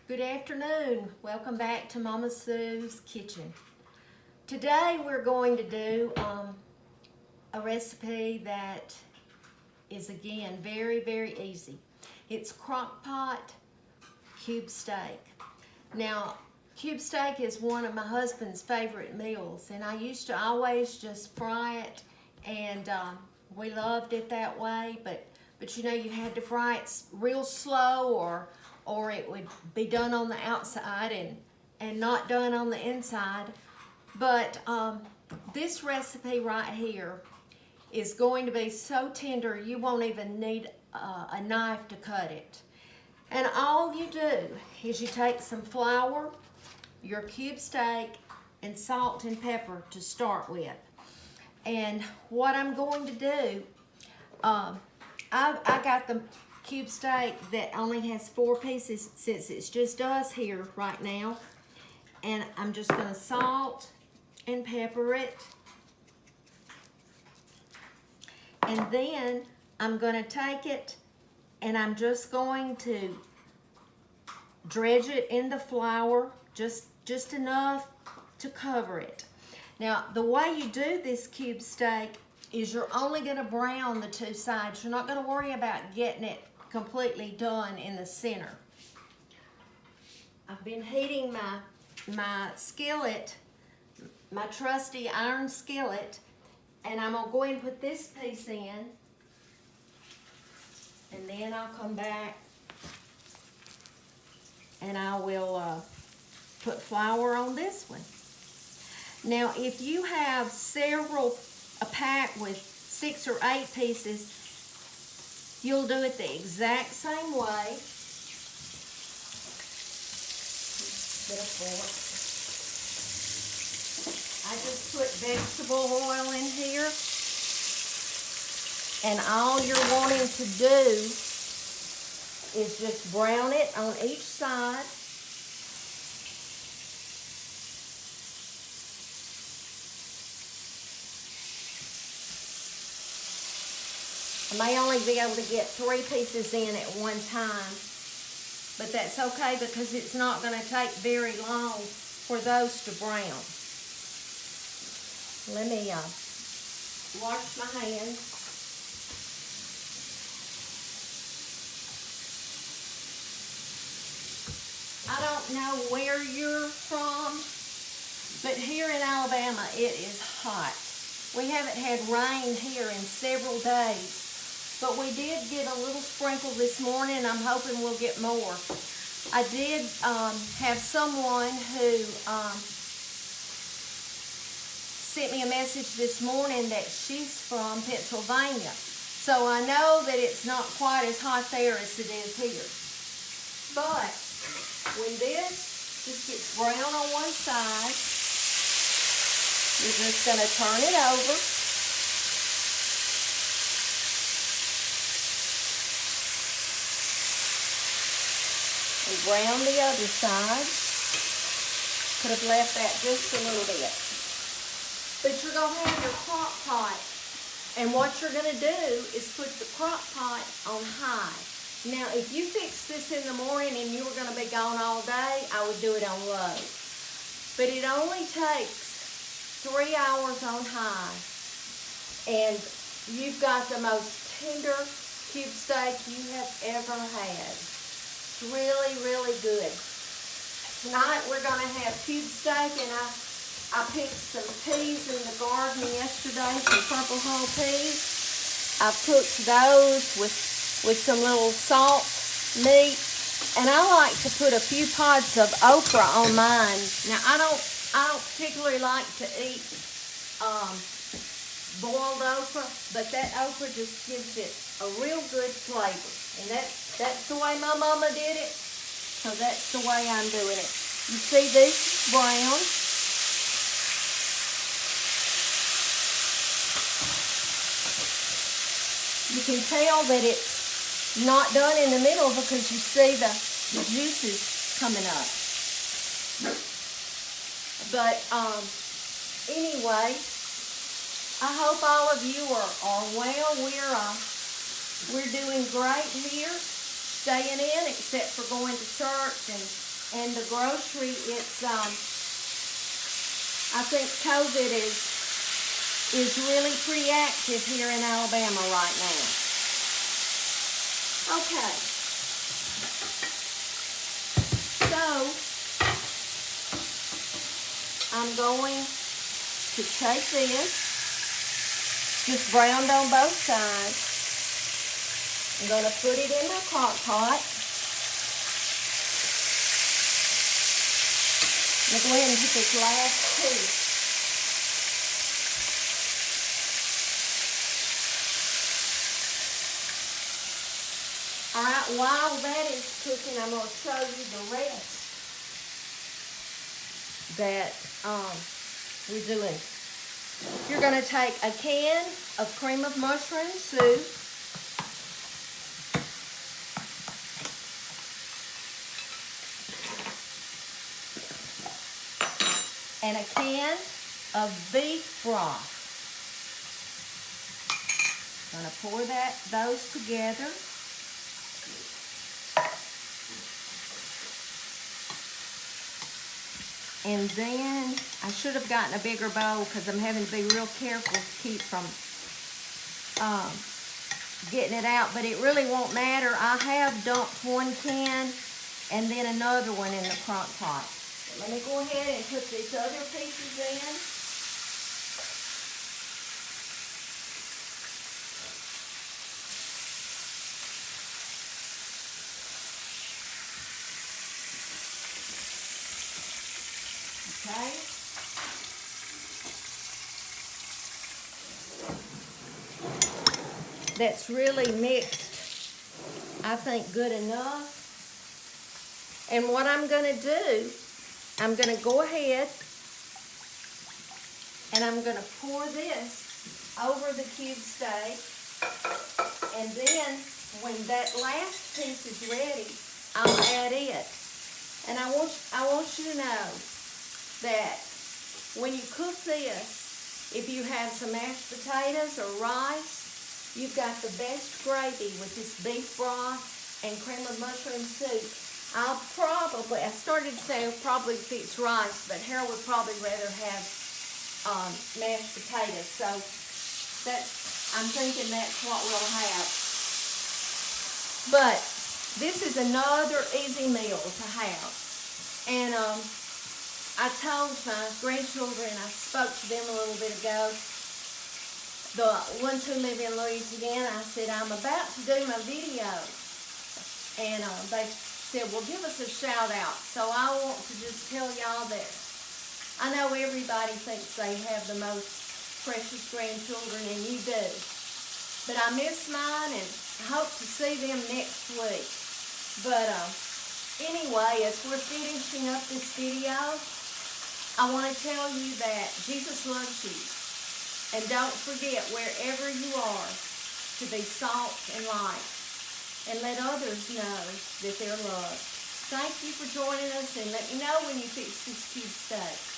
Good afternoon. Welcome back to Mama Sue's Kitchen. Today we're going to do a recipe that is again very easy. It's CROCKPOT cube steak. Now cube steak is one of my husband's favorite meals, and I used to always just fry it, and we loved it that way, but you know, you had to fry it real slow or it would be done on the outside and not done on the inside. But this recipe right here is going to be so tender you won't even need a knife to cut it. And all you do is you take some flour, your cube steak, and salt and pepper to start with. And what I'm going to do, I got the cube steak that only has 4 pieces since it's just us here right now. And I'm just going to salt and pepper it. And then I'm going to take it and I'm just going to dredge it in the flour, just enough to cover it. Now, the way you do this cube steak is you're only going to brown the 2 sides. You're not going to worry about getting it completely done in the center. I've been heating my skillet, my trusty iron skillet, and I'm going to go ahead and put this piece in, and then I'll come back and I will put flour on this one. Now, if you have a pack with 6 or 8 pieces, you'll do it the exact same way. Bit of fork. I just put vegetable oil in here, and all you're wanting to do is just brown it on each side. I may only be able to get 3 pieces in at one time, but that's okay because it's not going to take very long for those to brown. Let me wash my hands. I don't know where you're from, but here in Alabama it is hot. We haven't had rain here in several days. But we did get a little sprinkle this morning, and I'm hoping we'll get more. I did have someone who sent me a message this morning that she's from Pennsylvania. So I know that it's not quite as hot there as it is here. But when this just gets brown on one side, you're just going to turn it over. And brown the other side. Could have left that just a little bit. But you're going to have your crock pot. And what you're going to do is put the crock pot on high. Now, if you fix this in the morning and you were going to be gone all day, I would do it on low. But it only takes 3 hours on high. And you've got the most tender cube steak you have ever had. It's really good. Tonight we're going to have cube steak, and I picked some peas in the garden yesterday, some purple whole peas. I cooked those with some little salt meat, and I like to put a few pods of okra on mine. Now I don't particularly like to eat boiled okra, but that okra just gives it a real good flavor. And that's the way my mama did it, so that's the way I'm doing it. You see this is brown. You can tell that it's not done in the middle because you see the juices coming up. But anyway, I hope all of you are well. We're doing great here, staying in except for going to church and in the grocery, it's I think COVID is really pretty active here in Alabama right now. Okay. So I'm going to take this, just browned on both sides. I'm going to put it in my crock pot. I'm going to go ahead and put this last piece. All right, while that is cooking, I'm going to show you the rest that we're doing. You're going to take a can of cream of mushroom soup. And a can of beef broth. I'm going to pour those together. And then I should have gotten a bigger bowl because I'm having to be real careful to keep from getting it out, but it really won't matter. I have dumped one can and then another one in the crock pot. So let me go ahead and put these other pieces in. Okay. That's really mixed, I think, good enough. And what I'm going to do, I'm going to go ahead and I'm going to pour this over the cube steak. And then when that last piece is ready, I'll add it. And I want you to know that when you cook this, if you have some mashed potatoes or rice, you've got the best gravy with this beef broth and cream of mushroom soup. I started to say I'll probably fix rice, but Harold would probably rather have mashed potatoes. So I'm thinking that's what we'll have. But this is another easy meal to have. And I told my grandchildren, I spoke to them a little bit ago, the ones who live in Louisiana, I said, I'm about to do my video. And they said, well, give us a shout out. So I want to just tell y'all that I know everybody thinks they have the most precious grandchildren, and you do. But I miss mine, and I hope to see them next week. But anyway, as we're finishing up this video, I want to tell you that Jesus loves you. And don't forget, wherever you are, to be salt and light. And let others know that they're loved. Thank you for joining us, and let me know when you fix this cube steak.